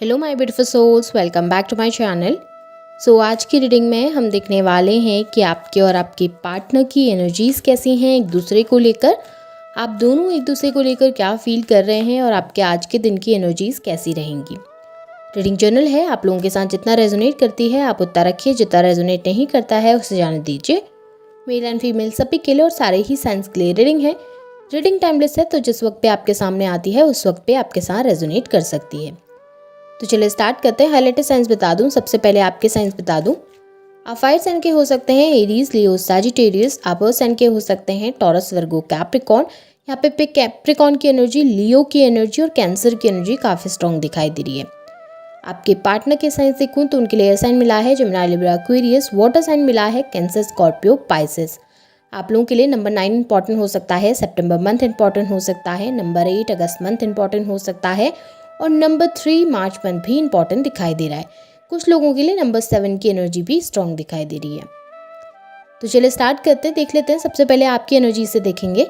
Hello my beautiful souls, welcome back to my channel. आज की reading में हम देखने वाले हैं कि आपके और आपके पार्टनर की एनर्जीज़ कैसी हैं एक दूसरे को लेकर। आप दोनों एक दूसरे को लेकर क्या फील कर रहे हैं और आपके आज के दिन की एनर्जीज़ कैसी रहेंगी। रीडिंग जर्नल है, आप लोगों के साथ जितना रेजोनेट करती है आप उतना रखिए, जितना रेजोनेट नहीं करता है उसे जाने दीजिए। मेल एंड फीमेल सभी के लिए और सारे ही साइंस के लिए रीडिंग है। रीडिंग टाइमलेस है, तो जिस वक्त पे आपके सामने आती है उस वक्त पे आपके साथ रेजोनेट कर सकती है। तो चलिए स्टार्ट करते हैं। हाईलाइटेड साइंस बता दूं, सबसे पहले आपके साइंस बता दूं। आप फायर साइन के हो सकते हैं एरीज, लियो, सैजिटेरियस। आप अर्थ साइन के हो सकते हैं टॉरस, वर्गो, कैप्रिकॉर्न। यहाँ पे कैप्रिकॉर्न की एनर्जी, लियो की एनर्जी और कैंसर की एनर्जी काफ़ी स्ट्रॉन्ग दिखाई दे रही है। आपके पार्टनर के साइंस देखूँ तो उनके लिए एयर साइन मिला है Gemini, Libra, Aquarius. Water sign मिला है कैंसर, स्कॉर्पियो, पाइसेस। आप लोगों के लिए नंबर 9 इंपॉर्टेंट हो सकता है, सितंबर मंथ इंपॉर्टेंट हो सकता है, नंबर 8 अगस्त मंथ इंपॉर्टेंट हो सकता है और नंबर 3 मार्च मंथ भी इंपॉर्टेंट दिखाई दे रहा है। कुछ लोगों के लिए नंबर 7 की एनर्जी भी स्ट्रॉन्ग दिखाई दे रही है। तो चलिए स्टार्ट करते हैं, देख लेते हैं। सबसे पहले आपकी एनर्जी से देखेंगे।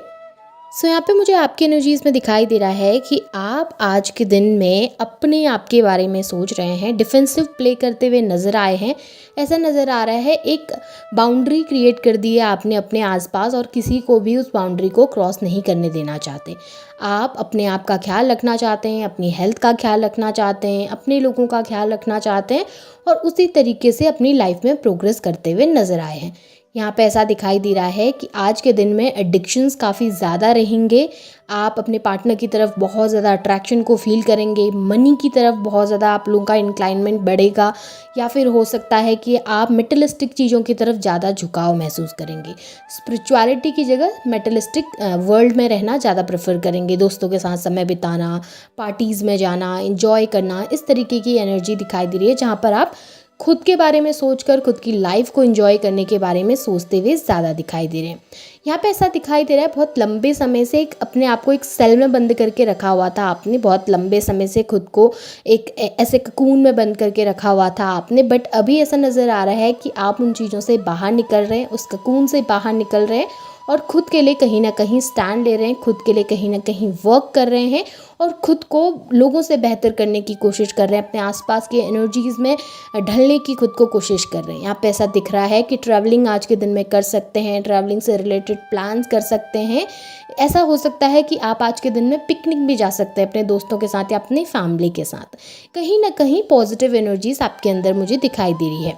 यहाँ पे मुझे आपकी एनर्जीज में दिखाई दे रहा है कि आप आज के दिन में अपने आप के बारे में सोच रहे हैं, डिफेंसिव प्ले करते हुए नज़र आए हैं। ऐसा नज़र आ रहा है एक बाउंड्री क्रिएट कर दी है आपने अपने आसपास और किसी को भी उस बाउंड्री को क्रॉस नहीं करने देना चाहते। आप अपने आप का ख्याल रखना चाहते हैं, अपनी हेल्थ का ख्याल रखना चाहते हैं, अपने लोगों का ख्याल रखना चाहते हैं और उसी तरीके से अपनी लाइफ में प्रोग्रेस करते हुए नज़र आए हैं। यहाँ पे ऐसा दिखाई दे रहा है कि आज के दिन में एडिक्शंस काफ़ी ज़्यादा रहेंगे। आप अपने पार्टनर की तरफ बहुत ज़्यादा अट्रैक्शन को फील करेंगे, मनी की तरफ बहुत ज़्यादा आप लोगों का इंक्लाइनमेंट बढ़ेगा या फिर हो सकता है कि आप मेटलिस्टिक चीज़ों की तरफ ज़्यादा झुकाव महसूस करेंगे। स्पिरिचुअलिटी की जगह मेटलिस्टिक वर्ल्ड में रहना ज़्यादा प्रेफर करेंगे। दोस्तों के साथ समय बिताना, पार्टीज़ में जाना, इंजॉय करना, इस तरीके की एनर्जी दिखाई दे रही है जहाँ पर आप खुद के बारे में सोचकर खुद की लाइफ को एंजॉय करने के बारे में सोचते हुए ज़्यादा दिखाई दे रहे हैं। यहाँ पे ऐसा दिखाई दे रहा है बहुत लंबे समय से एक अपने आप को एक सेल में बंद करके रखा हुआ था आपने, बहुत लंबे समय से खुद को एक ऐसे ककून में बंद करके रखा हुआ था आपने। बट अभी ऐसा नज़र आ रहा है कि आप उन चीज़ों से बाहर निकल रहे हैं, उस ककून से बाहर निकल रहे हैं और खुद के लिए कहीं ना कहीं स्टैंड ले रहे हैं, खुद के लिए कहीं ना कहीं वर्क कर रहे हैं और खुद को लोगों से बेहतर करने की कोशिश कर रहे हैं, अपने आसपास की एनर्जीज़ में ढलने की खुद को कोशिश कर रहे हैं। यहाँ पे ऐसा दिख रहा है कि ट्रैवलिंग आज के दिन में कर सकते हैं, ट्रैवलिंग से रिलेटेड प्लान्स कर सकते हैं। ऐसा हो सकता है कि आप आज के दिन में पिकनिक भी जा सकते हैं अपने दोस्तों के साथ या अपनी फैमिली के साथ। कहीं ना कहीं पॉजिटिव एनर्जीज आपके अंदर मुझे दिखाई दे रही है।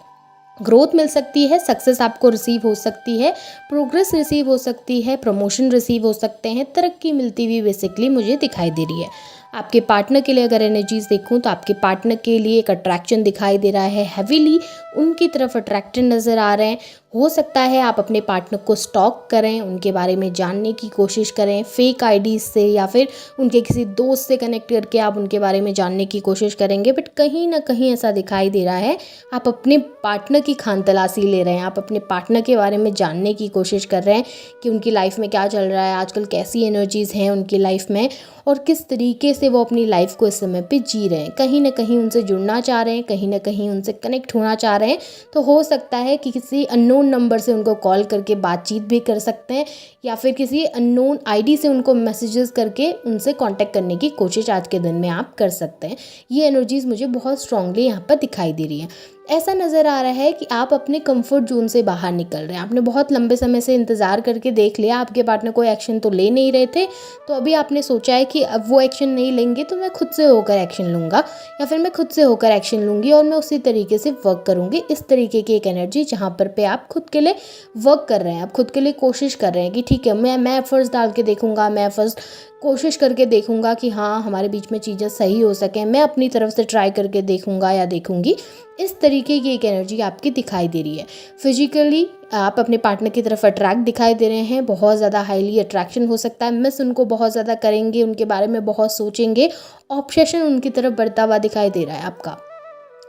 ग्रोथ मिल सकती है, सक्सेस आपको रिसीव हो सकती है, प्रोग्रेस रिसीव हो सकती है, प्रमोशन रिसीव हो सकते हैं, तरक्की मिलती हुई बेसिकली मुझे दिखाई दे रही है। आपके पार्टनर के लिए अगर एनर्जीज देखूं तो आपके पार्टनर के लिए एक अट्रैक्शन दिखाई दे रहा है, हैवीली उनकी तरफ अट्रैक्टेड नज़र आ रहे हैं। हो सकता है आप अपने पार्टनर को स्टॉक करें, उनके बारे में जानने की कोशिश करें फेक आईडीज़ से या फिर उनके किसी दोस्त से कनेक्ट करके आप उनके बारे में जानने की कोशिश करेंगे। बट कहीं ना कहीं ऐसा दिखाई दे रहा है आप अपने पार्टनर की खानतलाशी ले रहे हैं, आप अपने पार्टनर के बारे में जानने की कोशिश कर रहे हैं कि उनकी लाइफ में क्या चल रहा है, आजकल कैसी एनर्जीज़ हैं उनकी लाइफ में और किस तरीके से वो अपनी लाइफ को इस समय पे जी रहे हैं। कहीं ना कहीं उनसे जुड़ना चाह रहे हैं, कहीं ना कहीं उनसे कनेक्ट होना चाह रहे हैं। तो हो सकता है कि किसी अननोन नंबर से उनको कॉल करके बातचीत भी कर सकते हैं या फिर किसी अननोन आईडी से उनको मैसेजेस करके उनसे कांटेक्ट करने की कोशिश आज के दिन में आप कर सकते हैं। ये एनर्जीज़ मुझे बहुत स्ट्रांगली यहाँ पर दिखाई दे रही है। ऐसा नज़र आ रहा है कि आप अपने कंफर्ट जोन से बाहर निकल रहे हैं। आपने बहुत लंबे समय से इंतज़ार करके देख लिया, आपके पार्टनर कोई एक्शन तो ले नहीं रहे थे, तो अभी आपने सोचा है कि अब वो एक्शन नहीं लेंगे तो मैं खुद से होकर एक्शन लूँगा या फिर मैं खुद से होकर एक्शन लूँगी और मैं उसी तरीके से वर्क करूँगी। इस तरीके की एक एनर्जी जहाँ पर आप खुद के लिए वर्क कर रहे हैं, आप खुद के लिए कोशिश कर रहे हैं कि ठीक है मैं एफर्ट्स डाल के देखूँगा, मैं एफर्ट्स कोशिश करके देखूँगा कि हाँ हमारे बीच में चीज़ें सही हो सकें, मैं अपनी तरफ से ट्राई करके देखूँगा या देखूँगी। इस तरीके की एक एनर्जी आपकी दिखाई दे रही है। फिजिकली आप अपने पार्टनर की तरफ अट्रैक्ट दिखाई दे रहे हैं, बहुत ज़्यादा हाईली अट्रैक्शन हो सकता है, मिस उनको बहुत ज़्यादा करेंगे, उनके बारे में बहुत सोचेंगे, ऑब्सेशन उनकी तरफ बढ़ता हुआ दिखाई दे रहा है आपका।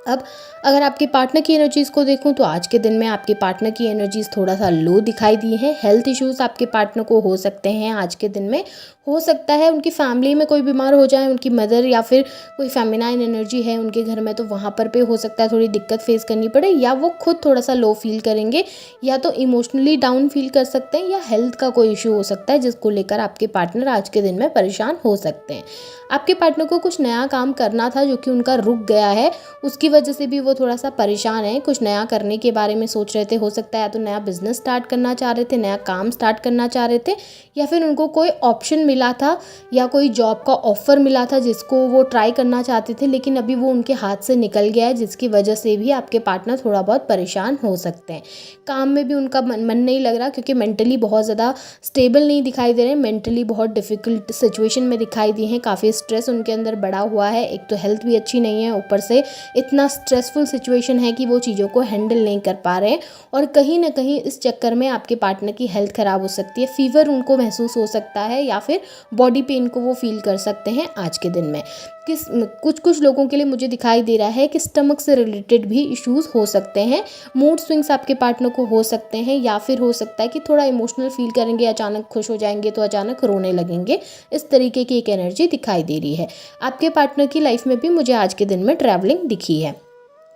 अब अगर आपके पार्टनर की एनर्जीज़ को देखूं तो आज के दिन में आपके पार्टनर की एनर्जीज़ थोड़ा सा लो दिखाई दी हैं। हेल्थ इश्यूज़ आपके पार्टनर को हो सकते हैं आज के दिन में। हो सकता है उनकी फैमिली में कोई बीमार हो जाए, उनकी मदर या फिर कोई फेमिनाइन एनर्जी है उनके घर में, तो वहाँ पर पे हो सकता है थोड़ी दिक्कत फेस करनी पड़े, या वो खुद थोड़ा सा लो फील करेंगे, या तो इमोशनली डाउन फील कर सकते हैं, या हेल्थ का कोई इशू हो सकता है जिसको लेकर आपके पार्टनर आज के दिन में परेशान हो सकते हैं। आपके पार्टनर को कुछ नया काम करना था जो कि उनका रुक गया है, उसकी वजह से भी वो थोड़ा सा परेशान है। कुछ नया करने के बारे में सोच रहे थे, हो सकता है या तो नया बिजनेस स्टार्ट करना चाह रहे थे, नया काम स्टार्ट करना चाह रहे थे, या फिर उनको कोई ऑप्शन मिला था या कोई जॉब का ऑफर मिला था जिसको वो ट्राई करना चाहते थे, लेकिन अभी वो उनके हाथ से निकल गया है, जिसकी वजह से भी आपके पार्टनर थोड़ा बहुत परेशान हो सकते हैं। काम में भी उनका मन नहीं लग रहा, क्योंकि मेंटली बहुत ज़्यादा स्टेबल नहीं दिखाई दे रहे हैं, मेंटली बहुत डिफ़िकल्ट सिचुएशन में दिखाई दी हैं, काफ़ी स्ट्रेस उनके अंदर बढ़ा हुआ है। एक तो हेल्थ भी अच्छी नहीं है, ऊपर से इतना स्ट्रेसफुल सिचुएशन है कि वो चीज़ों को हैंडल नहीं कर पा रहे हैं, और कहीं ना कहीं इस चक्कर में आपके पार्टनर की हेल्थ ख़राब हो सकती है। फीवर उनको महसूस हो सकता है, या फिर बॉडी पेन को वो फील कर सकते हैं आज के दिन में। कुछ लोगों के लिए मुझे दिखाई दे रहा है कि स्टमक से रिलेटेड भी इश्यूज़ हो सकते हैं। मूड स्विंग्स आपके पार्टनर को हो सकते हैं, या फिर हो सकता है कि थोड़ा इमोशनल फील करेंगे, अचानक खुश हो जाएंगे तो अचानक रोने लगेंगे। इस तरीके की एक एनर्जी दिखाई दे रही है। आपके पार्टनर की लाइफ में भी मुझे आज के दिन में ट्रैवलिंग दिखी है।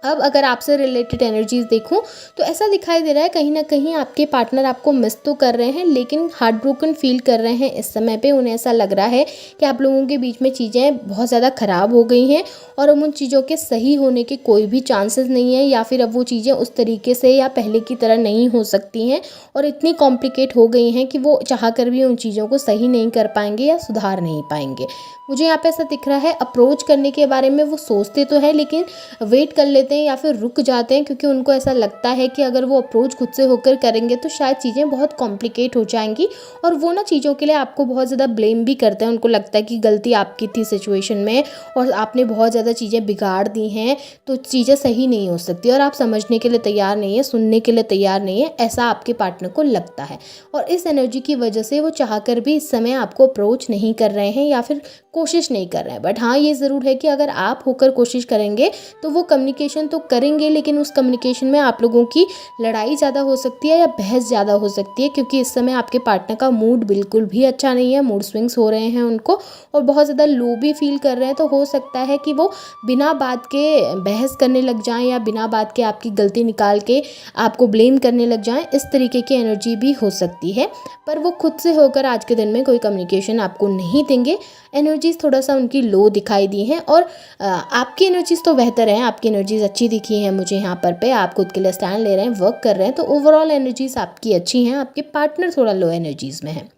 अब अगर आपसे रिलेटेड एनर्जीज़ देखूं तो ऐसा दिखाई दे रहा है कहीं ना कहीं आपके पार्टनर आपको मिस तो कर रहे हैं, लेकिन हार्ट ब्रोकन फील कर रहे हैं इस समय पे। उन्हें ऐसा लग रहा है कि आप लोगों के बीच में चीज़ें बहुत ज़्यादा ख़राब हो गई हैं, और अब उन चीज़ों के सही होने के कोई भी चांसेस नहीं है, या फिर अब वो चीज़ें उस तरीके से या पहले की तरह नहीं हो सकती हैं, और इतनी कॉम्प्लिकेट हो गई हैं कि वो चाह कर भी उन चीज़ों को सही नहीं कर पाएंगे या सुधार नहीं पाएंगे। मुझे यहाँ पे ऐसा दिख रहा है, अप्रोच करने के बारे में वो सोचते तो है, लेकिन वेट कर लेते हैं या फिर रुक जाते हैं, क्योंकि उनको ऐसा लगता है कि अगर वो अप्रोच खुद से होकर करेंगे तो शायद चीज़ें बहुत कॉम्प्लिकेट हो जाएंगी, और वो ना चीज़ों के लिए आपको बहुत ज़्यादा ब्लेम भी करते हैं। उनको लगता है कि गलती आपकी थी सिचुएशन में, और आपने बहुत ज़्यादा चीज़ें बिगाड़ दी हैं, तो चीज़ें सही नहीं हो सकती, और आप समझने के लिए तैयार नहीं है, सुनने के लिए तैयार नहीं है, ऐसा आपके पार्टनर को लगता है। और इस एनर्जी की वजह से वो चाहकर भी इस समय आपको अप्रोच नहीं कर रहे हैं, या फिर कोशिश नहीं कर रहे हैं। बट हाँ, ये ज़रूर है कि अगर आप होकर कोशिश करेंगे तो वो कम्युनिकेशन तो करेंगे, लेकिन उस कम्युनिकेशन में आप लोगों की लड़ाई ज़्यादा हो सकती है या बहस ज़्यादा हो सकती है, क्योंकि इस समय आपके पार्टनर का मूड बिल्कुल भी अच्छा नहीं है। मूड स्विंग्स हो रहे हैं उनको, और बहुत ज़्यादा लो भी फील कर रहे हैं। तो हो सकता है कि वो बिना बात के बहस करने लग जाएं, या बिना बात के आपकी गलती निकाल के आपको ब्लेम करने लग जाएं। इस तरीके की एनर्जी भी हो सकती है, पर वो खुद से होकर आज के दिन में कोई कम्युनिकेशन आपको नहीं देंगे। एनर्जीज़ थोड़ा सा उनकी लो दिखाई दी हैं, और आपकी एनर्जीज़ तो बेहतर हैं, आपकी एनर्जीज़ अच्छी दिखी हैं मुझे यहाँ पर आप खुद के लिए स्टैंड ले रहे हैं, वर्क कर रहे हैं, तो ओवरऑल एनर्जीज़ आपकी अच्छी हैं। आपके पार्टनर थोड़ा लो एनर्जीज़ में है।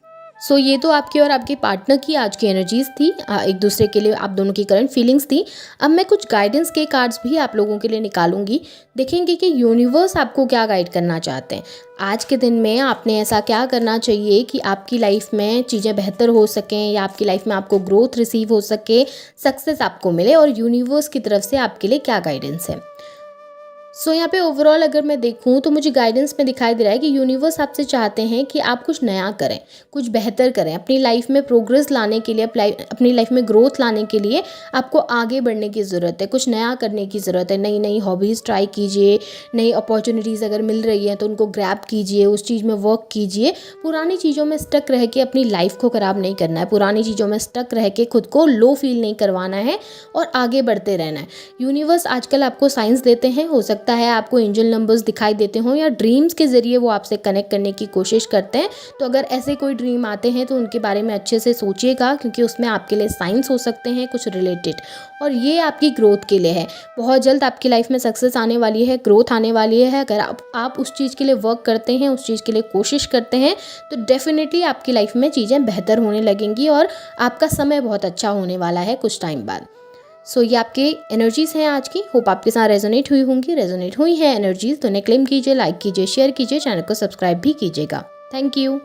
सो ये तो आपकी और आपके पार्टनर की आज की एनर्जीज़ थी, एक दूसरे के लिए आप दोनों की करंट फीलिंग्स थी। अब मैं कुछ गाइडेंस के कार्ड्स भी आप लोगों के लिए निकालूंगी, देखेंगे कि यूनिवर्स आपको क्या गाइड करना चाहते हैं। आज के दिन में आपने ऐसा क्या करना चाहिए कि आपकी लाइफ में चीज़ें बेहतर हो सकें, या आपकी लाइफ में आपको ग्रोथ रिसीव हो सके, सक्सेस आपको मिले, और यूनिवर्स की तरफ से आपके लिए क्या गाइडेंस है। सो यहाँ पे ओवरऑल अगर मैं देखूँ तो मुझे गाइडेंस में दिखाई दे रहा है कि यूनिवर्स आपसे चाहते हैं कि आप कुछ नया करें, कुछ बेहतर करें, अपनी लाइफ में प्रोग्रेस लाने के लिए, अपनी लाइफ में ग्रोथ लाने के लिए आपको आगे बढ़ने की ज़रूरत है, कुछ नया करने की ज़रूरत है। नई नई हॉबीज़ ट्राई कीजिए, नई अपॉर्चुनिटीज़ अगर मिल रही हैं तो उनको ग्रैब कीजिए, उस चीज़ में वर्क कीजिए। पुरानी चीज़ों में स्टक रह के अपनी लाइफ को ख़राब नहीं करना है, पुरानी चीज़ों में स्टक रह के खुद को लो फील नहीं करवाना है, और आगे बढ़ते रहना है। यूनिवर्स आजकल आपको साइंस देते हैं, हो सकता है आपको एंजल नंबर्स दिखाई देते हों, या ड्रीम्स के ज़रिए वो आपसे कनेक्ट करने की कोशिश करते हैं। तो अगर ऐसे कोई ड्रीम आते हैं तो उनके बारे में अच्छे से सोचिएगा, क्योंकि उसमें आपके लिए साइंस हो सकते हैं कुछ रिलेटेड, और ये आपकी ग्रोथ के लिए है। बहुत जल्द आपकी लाइफ में सक्सेस आने वाली है, ग्रोथ आने वाली है। अगर आप उस चीज़ के लिए वर्क करते हैं, उस चीज़ के लिए कोशिश करते हैं, तो डेफिनेटली आपकी लाइफ में चीज़ें बेहतर होने लगेंगी, और आपका समय बहुत अच्छा होने वाला है कुछ टाइम बाद। सो ये आपकी एनर्जीज़ हैं आज की। होप आपके साथ रेजोनेट हुई होंगी। रेजोनेट हुई है एनर्जीज़ तो उन्हें क्लेम कीजिए, लाइक कीजिए, शेयर कीजिए, चैनल को सब्सक्राइब भी कीजिएगा। Thank you.